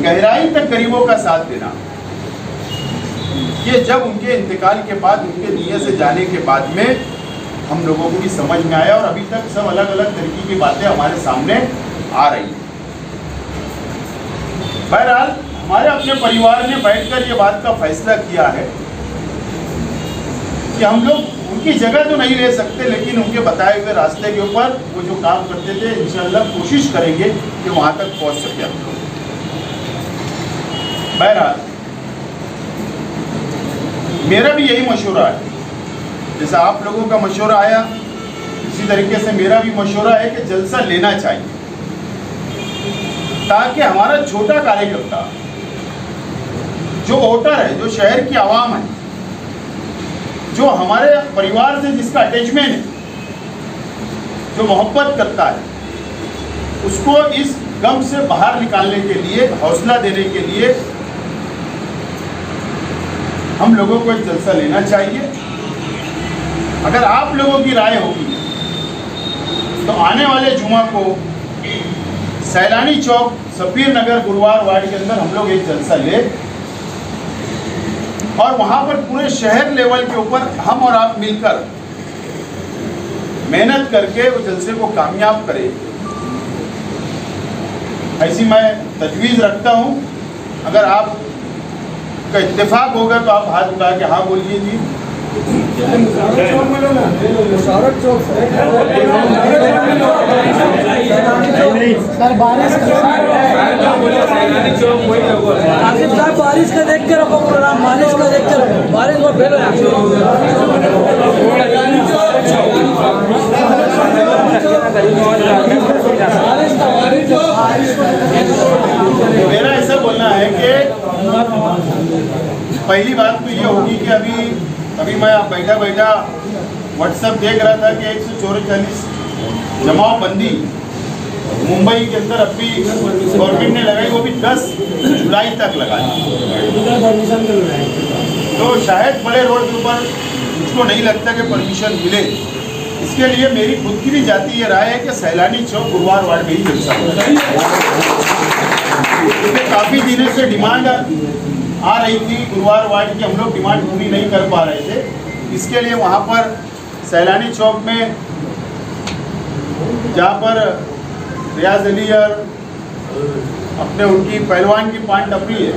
गहराई तक गरीबों का साथ देना, ये जब उनके इंतकाल के बाद, उनके दुनिया से जाने के बाद में हम लोगों को भी समझ में आया, और अभी तक सब अलग अलग तरीके की बातें हमारे सामने आ रही हैं। बहरहाल हमारे अपने परिवार ने बैठकर ये बात का फैसला किया है कि हम लोग उनकी जगह तो नहीं ले सकते, लेकिन उनके बताए हुए रास्ते के ऊपर वो जो काम करते थे इंशाअल्लाह कोशिश करेंगे कि वहां तक पहुंच सके हम लोग। बहरहाल मेरा भी यही मशवरा है, जैसा आप लोगों का मशवरा आया इसी तरीके से मेरा भी मशवरा है कि जलसा लेना चाहिए, ताकि हमारा छोटा कार्यकर्ता, जो वोटर है, जो शहर की आवाम है, जो हमारे परिवार से जिसका अटैचमेंट है, जो मोहब्बत करता है, उसको इस गम से बाहर निकालने के लिए, हौसला देने के लिए हम लोगों को एक जलसा लेना चाहिए। अगर आप लोगों की राय होगी तो आने वाले जुमा को सैलानी चौक, सफीर नगर, गुरुवार वार्ड के अंदर हम लोग एक जलसा ले, और वहां पर पूरे शहर लेवल के ऊपर हम और आप मिलकर मेहनत करके वो जलसे को कामयाब करें, ऐसी मैं तजवीज़ रखता हूं। अगर आप का इत्तेफाक होगा तो आप हाथ उठा के हाँ बोलिए जी। बारिश का देख के रखो प्रोग्राम, बारिश का देख के रखो, बारिश को फेल मेरा ऐसा बोलना है कि पहली बात तो ये होगी कि अभी मैं बैठा व्हाट्सएप देख रहा था कि 144 जमावबंदी मुंबई के अंदर अभी गवर्नमेंट ने लगाई, वो भी 10 जुलाई तक लगाई। तो शायद बड़े रोड के ऊपर मुझको नहीं लगता कि परमिशन मिले। इसके लिए मेरी खुद की भी जाती ये राय है कि सैलानी चौक गुरुवार वार्ड में ही जलसा होगा, क्योंकि काफ़ी दिनों से डिमांड आ रही थी गुरुवार वार्ड की, हम लोग डिमांड पूरी नहीं कर पा रहे थे। इसके लिए वहाँ पर सैलानी चौक में, जहाँ पर रियाज अली और अपने उनकी पहलवान की पान टपरी है,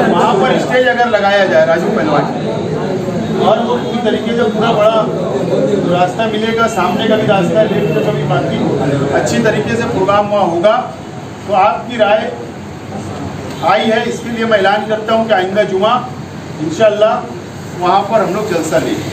वहाँ पर स्टेज अगर लगाया जाए राजू पहलवान, और वो पूरी तरीके से पूरा बड़ा रास्ता मिलेगा, सामने का भी रास्ता है, लेफ्ट का भी, बाकी अच्छी तरीके से प्रोग्राम वहाँ होगा। तो आपकी राय आई है, इसके लिए मैं ऐलान करता हूँ कि आइंदा जुमा इंशाअल्लाह वहाँ पर हम लोग जलसा लेंगे।